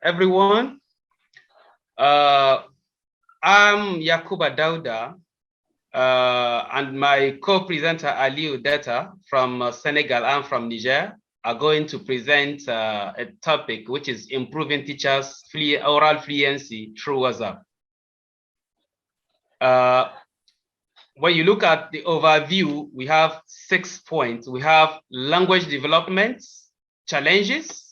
everyone. I'm Yacouba Daouda, and my co-presenter Aliou from Senegal and from Niger are going to present a topic which is improving teachers' oral fluency through WhatsApp. When you look at the overview, we have 6 points. We have language development, challenges.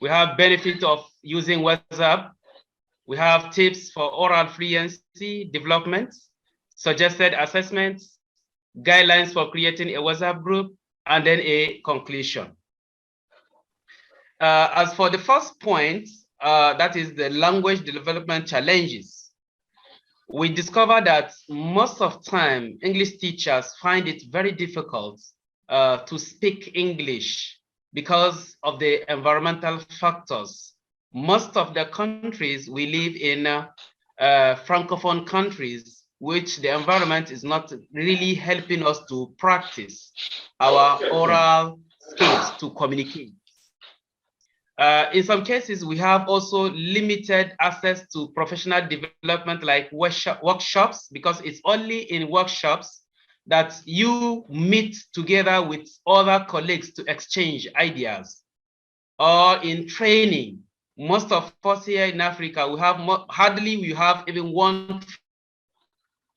We have benefit of using WhatsApp. We have tips for oral fluency development, suggested assessments, guidelines for creating a WhatsApp group, and then a conclusion. As for the first point, that is the language development challenges. We discover that most of time, English teachers find it very difficult to speak English because of the environmental factors. Most of the countries we live in, Francophone countries, which the environment is not really helping us to practice our oral skills to communicate. In some cases, we have also limited access to professional development like workshops, because it's only in workshops that you meet together with other colleagues to exchange ideas. Or in training, most of us here in Africa, we have we have even one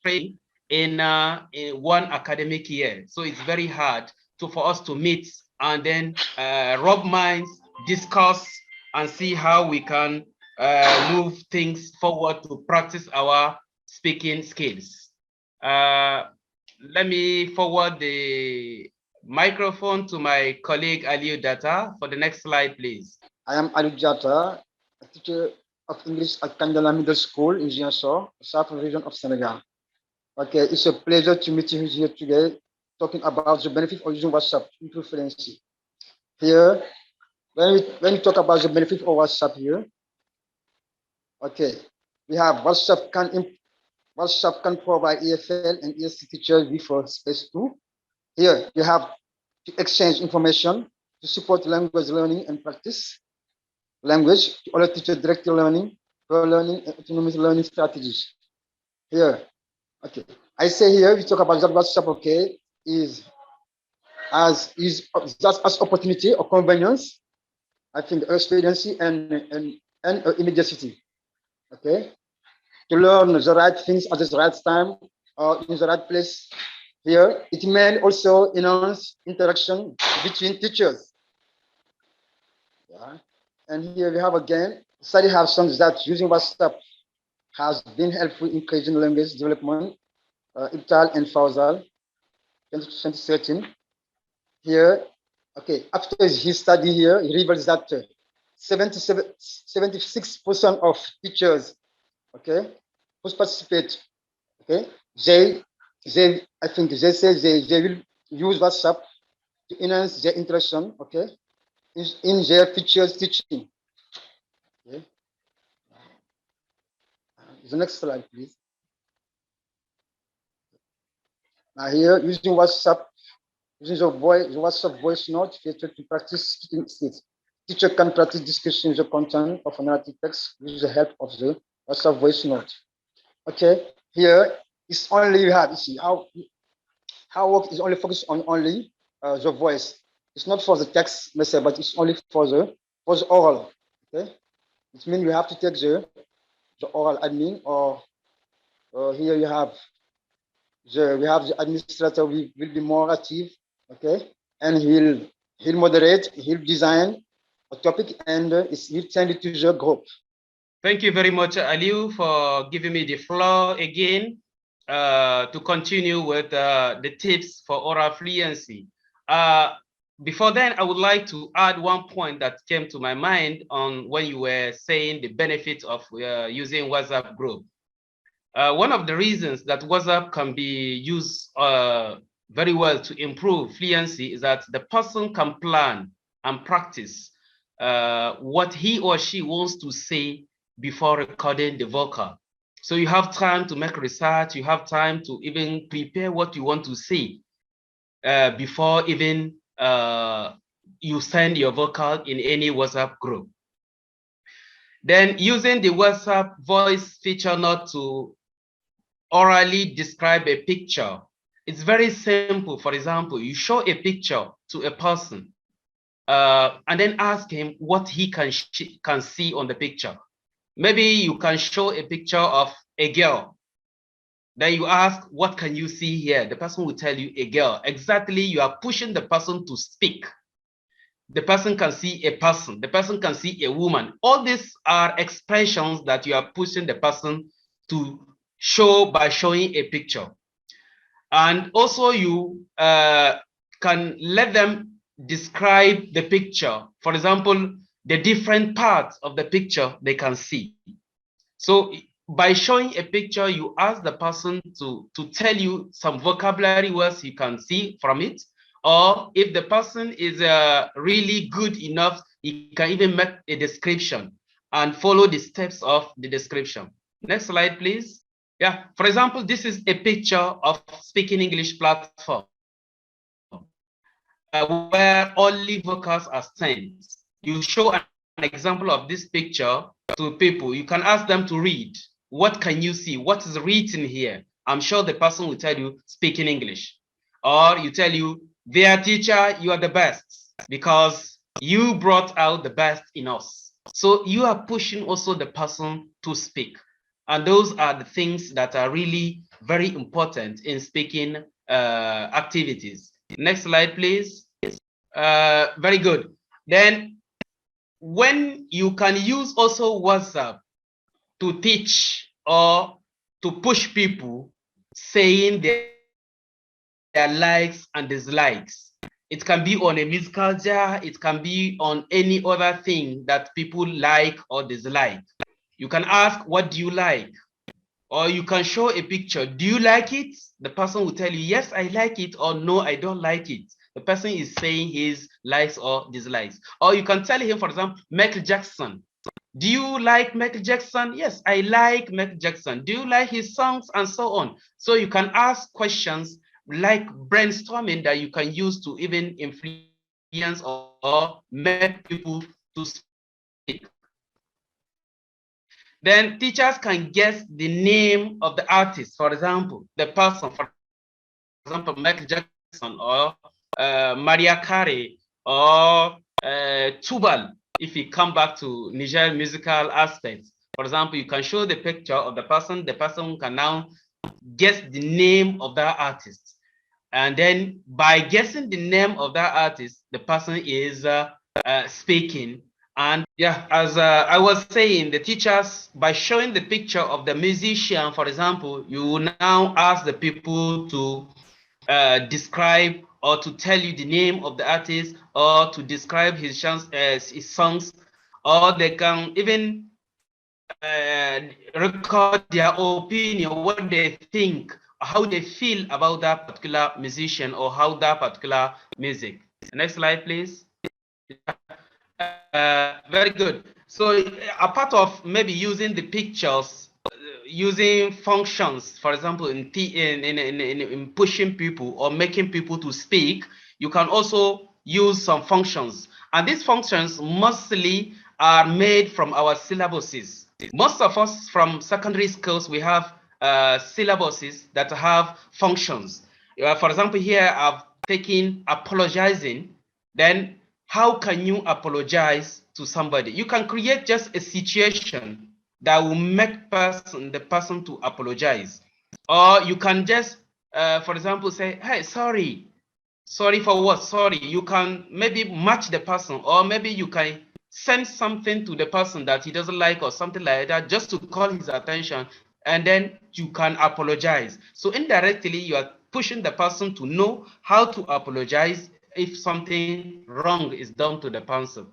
training in one academic year. So it's very hard for us to meet and then rub minds, discuss, and see how we can move things forward to practice our speaking skills. Let me forward the microphone to my colleague Aliou for the next slide, please. I am Aliou, a teacher of English at Kandala Middle School in Ziguinchor, South region of Senegal. Okay, it's a pleasure to meet you here today, talking about the benefit of using WhatsApp to improve fluency. Here, when we talk about the benefit of WhatsApp here, okay, we have WhatsApp can provide EFL and ESC teachers with a space too. Here, you have to exchange information to support language learning and practice language to allow teacher directed learning, pro-learning, and autonomous learning strategies. Here, okay, I say here we talk about that WhatsApp. Okay, is just as opportunity or convenience. I think expediency and immediacy. Okay, to learn the right things at the right time or in the right place. Here, it may also enhance interaction between teachers. Yeah. And here we have again, study have shown that using WhatsApp has been helpful in increasing language development, Ibtal and Fawzal, 2013. Here, okay, after his study here, he reveals that 76% of teachers, okay, who participate, okay, I think they say they will use WhatsApp to enhance their interaction, okay, in their features teaching. Okay. The next slide, please. Now here, using WhatsApp, using the WhatsApp voice note feature to practice speaking skills. Teacher can practice discussing the content of a narrative text with the help of the WhatsApp voice note. Okay, here it's only you have, you see how work is only focused on only the voice. It's not for the text message, but it's only for the oral. Okay, it means you have to take the oral admin, or here you have the administrator will be more active. Okay, and he'll moderate, he'll design a topic, and he'll send it to the group. Thank you very much, Aliou, for giving me the floor again to continue with the tips for oral fluency. Before then, I would like to add one point that came to my mind on when you were saying the benefits of using WhatsApp group. One of the reasons that WhatsApp can be used very well to improve fluency is that the person can plan and practice what he or she wants to say before recording the vocal. So you have time to make research, you have time to even prepare what you want to say before even you send your vocal in any WhatsApp group. Then using the WhatsApp voice feature not to orally describe a picture. It's very simple. For example, you show a picture to a person and then ask him what he can see on the picture. Maybe you can show a picture of a girl. Then you ask, what can you see here? The person will tell you a girl. Exactly, you are pushing the person to speak. The person can see a person. The person can see a woman. All these are expressions that you are pushing the person to show by showing a picture. And also you can let them describe the picture. For example, the different parts of the picture they can see. So by showing a picture, you ask the person to tell you some vocabulary words you can see from it. Or if the person is really good enough, he can even make a description and follow the steps of the description. Next slide, please. Yeah, for example, this is a picture of speaking English platform where only vocals are sent. You show an example of this picture to people. You can ask them to read. What can you see? What is written here? I'm sure the person will tell you speaking English. Or you tell you, dear teacher, you are the best because you brought out the best in us. So you are pushing also the person to speak. And those are the things that are really very important in speaking activities. Next slide, please. Very good. Then when you can use also WhatsApp to teach or to push people saying their likes and dislikes. It can be on a musical jar, it can be on any other thing that people like or dislike. You can ask, what do you like? Or you can show a picture. Do you like it? The person will tell you, yes, I like it, or no, I don't like it. The person is saying his likes or dislikes. Or you can tell him, for example, Michael Jackson. Do you like Michael Jackson? Yes, I like Michael Jackson. Do you like his songs? And so on. So you can ask questions like brainstorming that you can use to even influence or make people to speak. Then teachers can guess the name of the artist, for example, the person, for example, Michael Jackson or Maria Carey or Tubal, if you come back to Niger musical aspects. For example, you can show the picture of the person can now guess the name of that artist. And then by guessing the name of that artist, the person is speaking. And yeah, as I was saying, the teachers, by showing the picture of the musician, for example, you now ask the people to describe or to tell you the name of the artist or to describe his songs, or they can even record their opinion, what they think, how they feel about that particular musician or how that particular music. Next slide, please. Very good. So apart of maybe using the pictures, using functions, for example, in pushing people or making people to speak, you can also use some functions. And these functions mostly are made from our syllabuses. Most of us from secondary schools, we have syllabuses that have functions. For example, here I've taken apologizing. Then how can you apologize to somebody? You can create just a situation that will make the person to apologize. Or you can just, for example, say, hey, sorry. Sorry for what? Sorry. You can maybe match the person, or maybe you can send something to the person that he doesn't like or something like that just to call his attention, and then you can apologize. So indirectly, you are pushing the person to know how to apologize if something wrong is done to the person.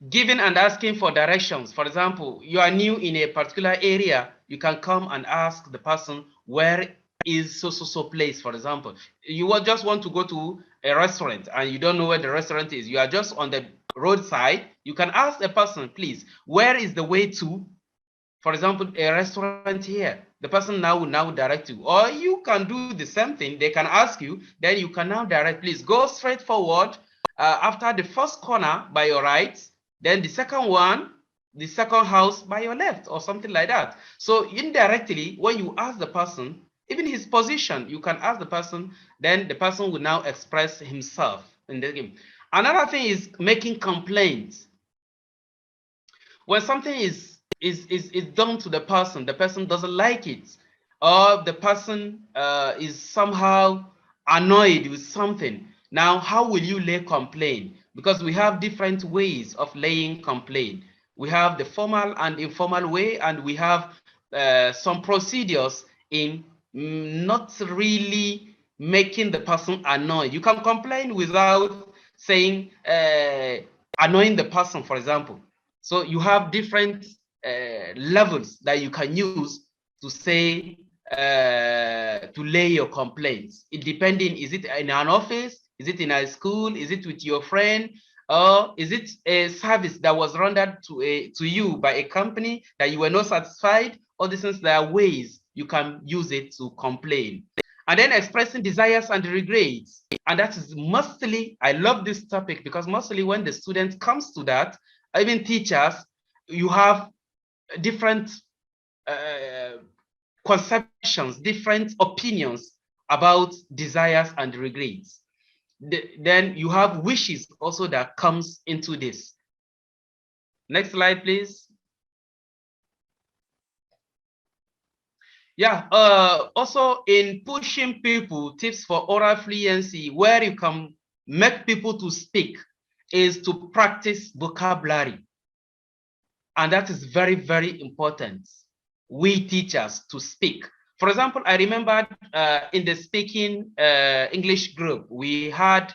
Giving and asking for directions. For example, you are new in a particular area, you can come and ask the person, where is so place, for example. You will just want to go to a restaurant and you don't know where the restaurant is. You are just on the roadside. You can ask the person, please, where is the way to, for example, a restaurant here? The person now will now direct you. Or you can do the same thing. They can ask you, then you can now direct, please go straight forward after the first corner by your right, then the second one, the second house by your left or something like that. So indirectly, when you ask the person, even his position, you can ask the person, then the person will now express himself in the game. Another thing is making complaints. When something is done to the person doesn't like it, or the person is somehow annoyed with something. Now, how will you lay complaint? Because we have different ways of laying complaint. We have the formal and informal way, and we have some procedures in not really making the person annoyed. You can complain without saying annoying the person, for example. So you have different levels that you can use to say to lay your complaints. It depending, is it in an office, is it in a school, is it with your friend, or is it a service that was rendered to you by a company that you were not satisfied? All these things, there are ways you can use it to complain. And then expressing desires and regrets. And that is mostly, I love this topic because mostly when the student comes to that, even teachers, you have different conceptions, different opinions about desires and regrets. Then you have wishes also that comes into this. Next slide, please. Yeah, also in pushing people, tips for oral fluency, where you can make people to speak is to practice vocabulary. And that is very, very important. We teachers to speak. For example, I remember in the speaking English group, we had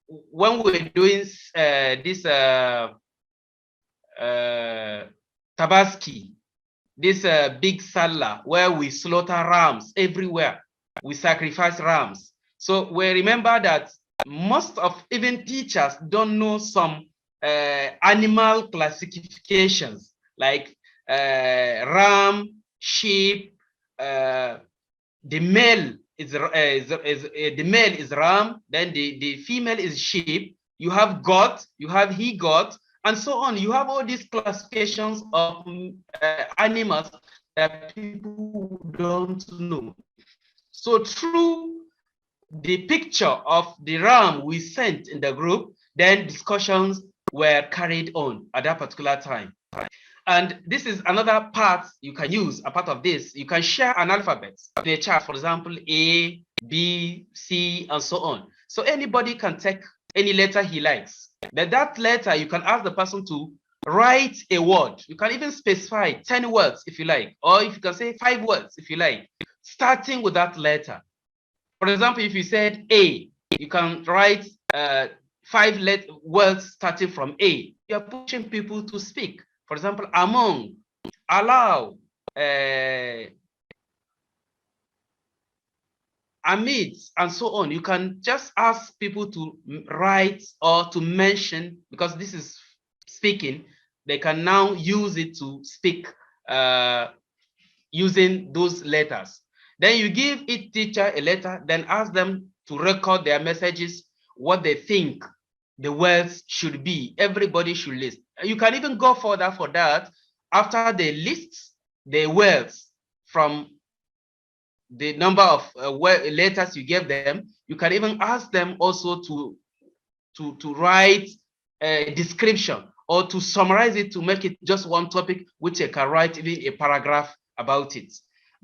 when we were doing this Tabaski, this big Salah, where we slaughter rams everywhere. We sacrifice rams. So we remember that most of even teachers don't know some animal classifications like ram, sheep. The male is the male is ram, then the female is sheep. You have goat, you have he goat, and so on. You have all these classifications of animals that people don't know. So through the picture of the ram we sent in the group, then discussions were carried on at that particular time. And this is another part you can use. A part of this, you can share an alphabet in a chart, for example, A, B, C, and so on. So anybody can take any letter he likes. Then that letter, you can ask the person to write a word. You can even specify 10 words if you like, or if you can say 5 words if you like, starting with that letter. For example, if you said A, you can write 5 words starting from A. You are pushing people to speak. For example, among, allow, amid, and so on. You can just ask people to write or to mention, because this is speaking, they can now use it to speak using those letters. Then you give each teacher a letter, then ask them to record their messages, what they think the words should be. Everybody should list. You can even go further for that. After they list the words from the number of letters you gave them, you can even ask them also to write a description or to summarize it, to make it just one topic, which they can write even a paragraph about it.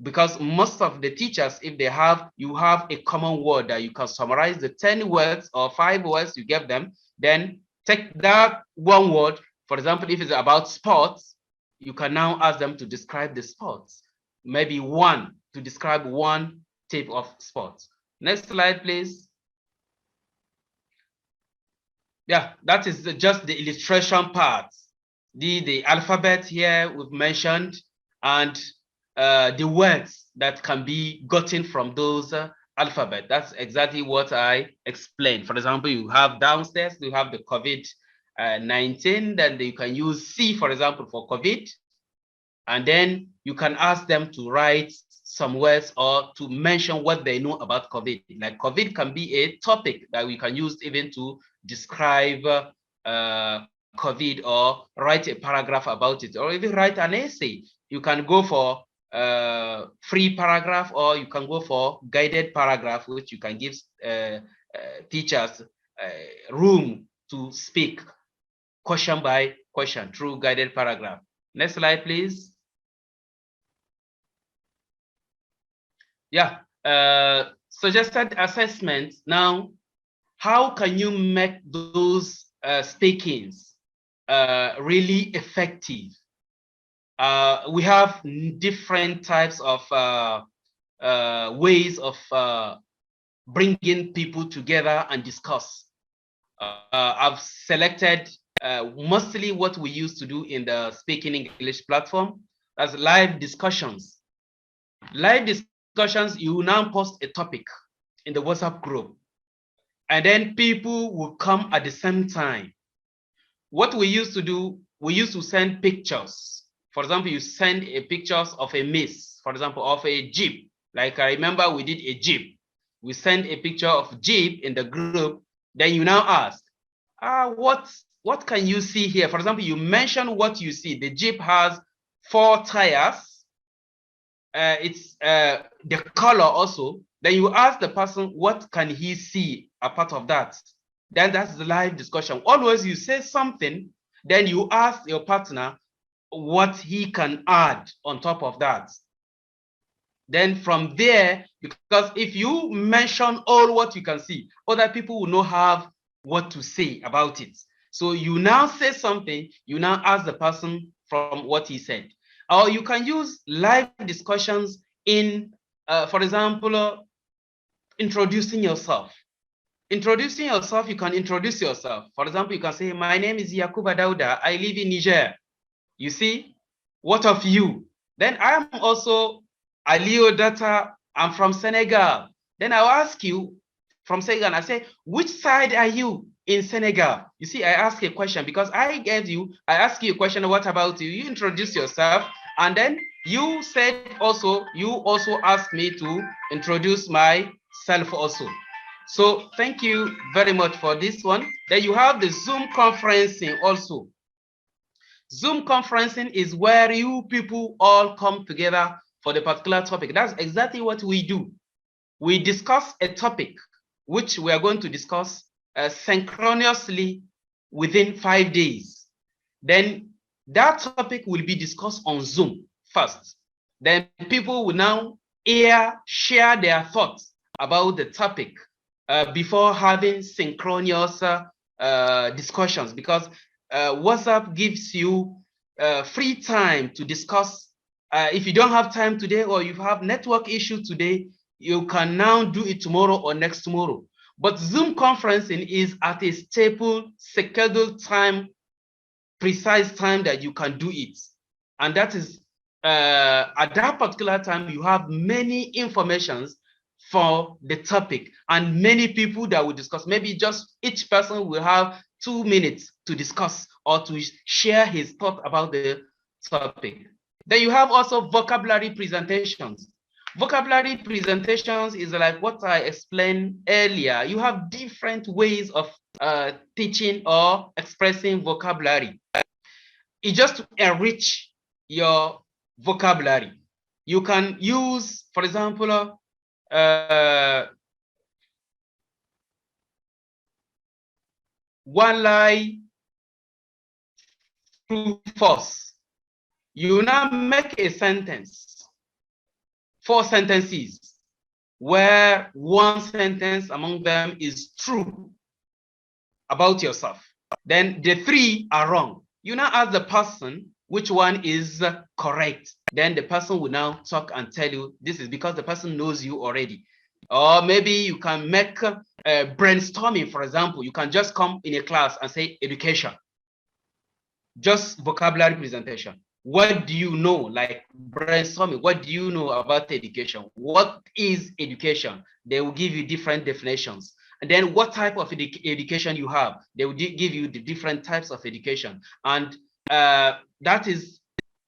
Because most of the teachers, if they have, you have a common word that you can summarize the 10 words or 5 words you give them, then take that one word. For example, if it's about sports, you can now ask them to describe the sports. Maybe one, to describe one type of sports. Next slide, please. Yeah, that is just the illustration part. The alphabet here we've mentioned, and the words that can be gotten from those alphabet. That's exactly what I explained. For example, you have downstairs, you have the COVID-19, then you can use C, for example, for COVID. And then you can ask them to write some words or to mention what they know about COVID. Like COVID can be a topic that we can use even to describe COVID, or write a paragraph about it, or even write an essay. You can go for free paragraph, or you can go for guided paragraph, which you can give teachers room to speak question by question through guided paragraph. Next slide, please. Yeah, suggested assessment. Now, how can you make those speakings really effective? We have different types of ways of bringing people together and discuss. I've selected mostly what we used to do in the Speaking English platform as live discussions. Live discussions, you will now post a topic in the WhatsApp group, and then people will come at the same time. What we used to do, we used to send pictures. For example, you send a pictures of a maze, for example, of a jeep. Like I remember we did a jeep. We send a picture of jeep in the group. Then you now ask, what can you see here? For example, you mention what you see. The jeep has 4 tires. It's the color also. Then you ask the person, what can he see a part of that? Then that's the live discussion. Always you say something, then you ask your partner what he can add on top of that. Then from there, because if you mention all what you can see, other people will not have what to say about it. So you now say something, you now ask the person from what he said. Or you can use live discussions in, for example, introducing yourself. Introducing yourself, you can introduce yourself. For example, you can say, my name is Yacouba Daouda. I live in Niger. You see, what of you? Then I am also Aliou Diatta. I'm from Senegal. Then I'll ask you from Senegal. I say, which side are you in Senegal? You see, I ask a question because I ask you a question. What about you? You introduce yourself, and then you said also, you also asked me to introduce myself also. So thank you very much for this one. Then you have the Zoom conferencing also. Zoom conferencing is where you people all come together for the particular topic. That's exactly what we do. We discuss a topic, which we are going to discuss synchronously within 5 days. Then that topic will be discussed on Zoom first. Then people will now share their thoughts about the topic before having synchronous discussions, because WhatsApp gives you free time to discuss. If you don't have time today, or you have network issue today, you can now do it tomorrow or next tomorrow. But Zoom conferencing is at a staple, scheduled time, precise time that you can do it. And that is, at that particular time, you have many informations for the topic and many people that will discuss. Maybe just each person will have 2 minutes to discuss or to share his thought about the topic. Then you have also vocabulary presentations. Vocabulary presentations is like what I explained earlier. You have different ways of teaching or expressing vocabulary. It's just to enrich your vocabulary. You can use, for example, one lie, true, false. You now make a sentence, 4 sentences, where one sentence among them is true about yourself. Then the 3 are wrong. You now ask the person which one is correct. Then the person will now talk and tell you this is because the person knows you already. Or maybe you can make brainstorming, for example. You can just come in a class and say education. Just vocabulary presentation. What do you know? Like brainstorming, what do you know about education? What is education? They will give you different definitions. And then what type of education you have? They will give you the different types of education. And that is,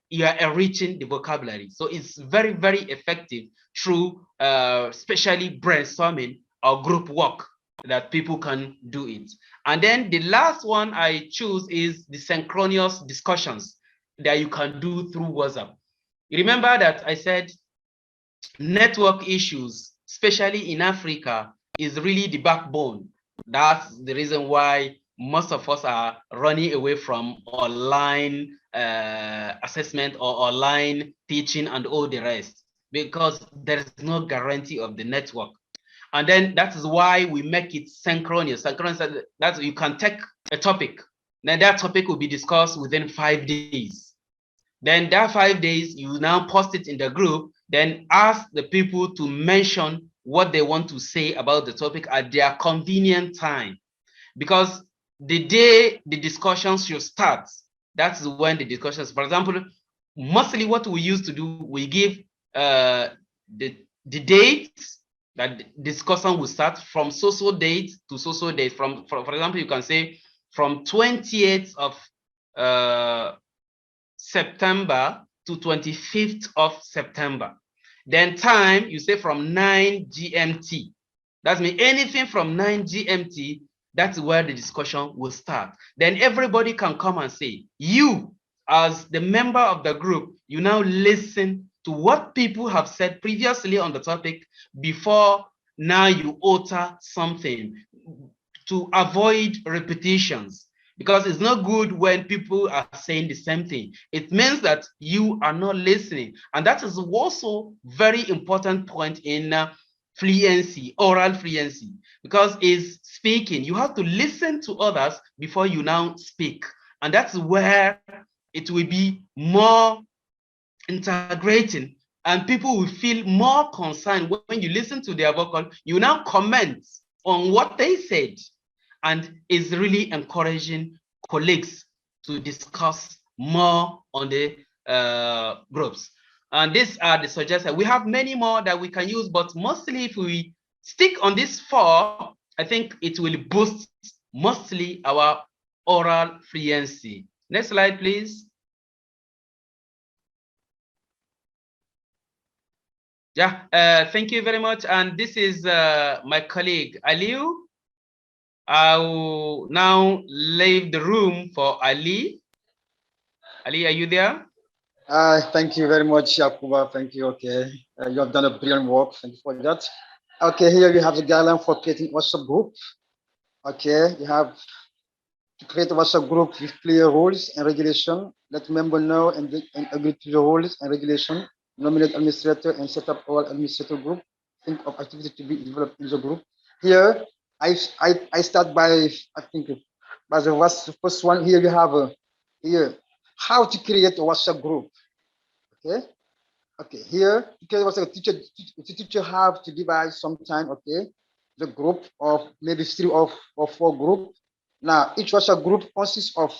you are enriching the vocabulary. So it's very, very effective through especially brainstorming or group work. that people can do it. And then the last one I choose is the synchronous discussions that you can do through WhatsApp. Remember that I said network issues, especially in Africa, is really the backbone. That's the reason why most of us are running away from online assessment or online teaching and all the rest, because there is no guarantee of the network. And then that is why we make it synchronous. Synchronous, that you can take a topic, then that topic will be discussed within 5 days. Then that 5 days, you now post it in the group, then ask the people to mention what they want to say about the topic at their convenient time. Because the day the discussions should start, that's when the discussions, for example, mostly what we used to do, we give the date that discussion will start from so date to so date. For example, you can say from 28th of September to 25th of September. Then time, you say from 9 GMT. That means anything from 9 GMT, that's where the discussion will start. Then everybody can come and say, you, as the member of the group, you now listen to what people have said previously on the topic before now you alter something to avoid repetitions, because it's not good when people are saying the same thing. It means that you are not listening. And that is also very important point in fluency, oral fluency, because it's speaking. You have to listen to others before you now speak. And that's where it will be more integrating, and people will feel more concerned when you listen to their vocal. You now comment on what they said, and is really encouraging colleagues to discuss more on the groups. And these are the suggestions. We have many more that we can use, but mostly if we stick on these 4, I think it will boost mostly our oral fluency. Next slide, please. Yeah, thank you very much. And this is my colleague, Aliou. I will now leave the room for Ali. Ali, are you there? Thank you very much, Yacouba. Thank you. Okay. You have done a brilliant work. Thank you for that. Okay, here you have the guideline for creating WhatsApp group. Okay, you have to create a WhatsApp group with clear rules and regulation. Let member know and agree to the rules and regulation. Nominate administrator and set up all administrator group. Think of activity to be developed in the group. Here, I start by, I think, by the first one. Here you have here how to create a WhatsApp group. Okay. Okay, here because was a teacher, the teacher have to divide sometime, okay, the group of maybe 3 or 4 group. Now each WhatsApp group consists of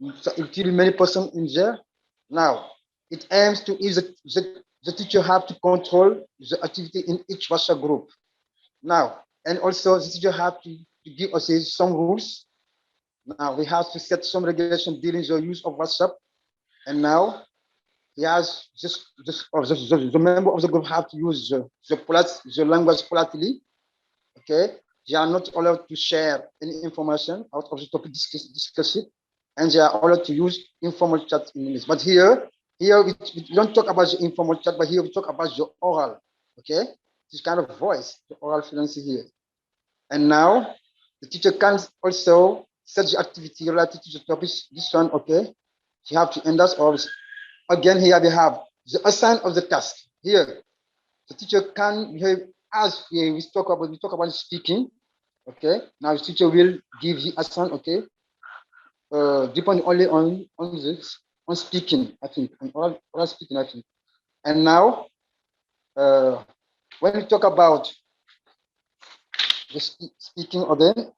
many person in there. Now it aims to is the teacher have to control the activity in each WhatsApp group. Now, and also the teacher have to give us some rules. Now we have to set some regulation dealing the use of WhatsApp. And now he has the member of the group have to use the language politely. Okay, they are not allowed to share any information out of the topic discussed, and they are allowed to use informal chat in English. But here we don't talk about the informal chat, but here we talk about the oral. Okay, this kind of voice, the oral fluency here. And now the teacher can also set the activity related to the topic. This one, okay, you have to end us all. Again, here we have the assign of the task. Here, the teacher can, as we talk about speaking. Okay, now the teacher will give you assign. Okay, depending only on this on speaking. I think on oral speaking. I think. And now, when we talk about the speaking again,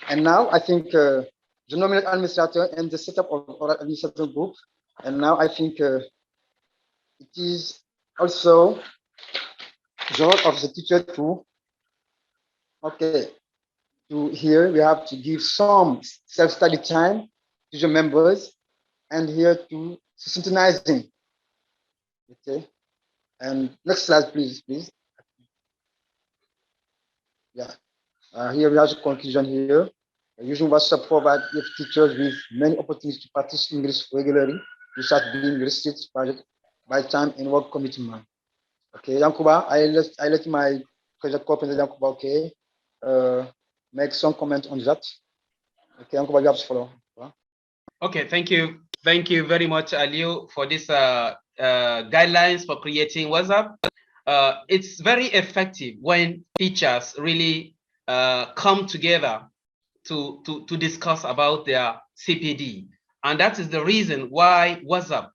and now I think the nominal administrator and the setup of oral administrator group. And now I think it is also the role of the teacher to, okay, to here we have to give some self-study time to the members, and here to synchronizing. Okay, and next slide, please. Yeah. Here we have a conclusion here. Using WhatsApp provide give teachers with many opportunities to practice English regularly without being restricted by time and work commitment. Okay, Yacouba, I let my project coordinator Yacouba, okay, uh, make some comment on that. Okay, Yacouba, you have to follow. Okay, thank you. Thank you very much, Aliou, for this guidelines for creating WhatsApp. It's very effective when teachers really come together to discuss about their CPD. And that is the reason why WhatsApp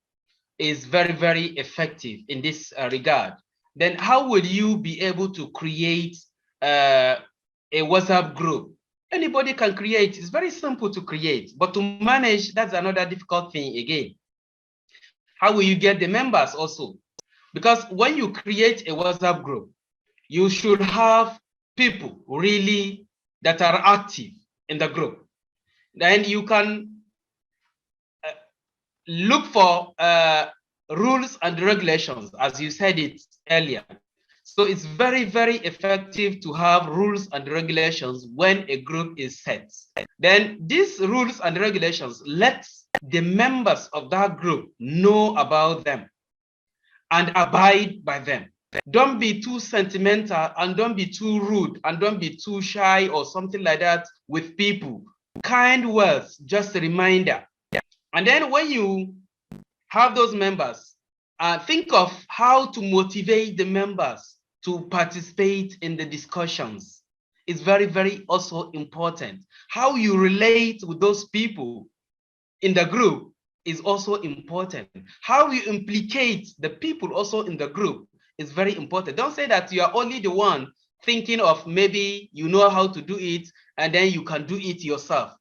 is very, very effective in this regard. Then how will you be able to create a WhatsApp group? Anybody can create. It's very simple to create, but to manage, that's another difficult thing again. How will you get the members also? Because when you create a WhatsApp group, you should have people really that are active in the group. Then you can look for rules and regulations, as you said it earlier. So it's very, very effective to have rules and regulations when a group is set. Then these rules and regulations let the members of that group know about them and abide by them. Don't be too sentimental and don't be too rude and don't be too shy or something like that with people. Kind words, just a reminder. And then when you have those members, think of how to motivate the members to participate in the discussions. It's very, very also important. How you relate with those people in the group is also important. How you implicate the people also in the group is very important. Don't say that you are only the one thinking of maybe you know how to do it and then you can do it yourself.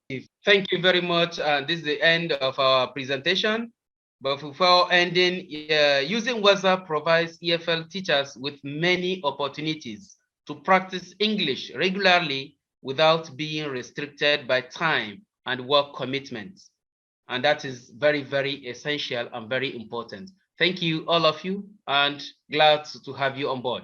Thank you very much. This is the end of our presentation. But before ending, using WhatsApp provides EFL teachers with many opportunities to practice English regularly without being restricted by time and work commitments. And that is very, very essential and very important. Thank you, all of you, and glad to have you on board.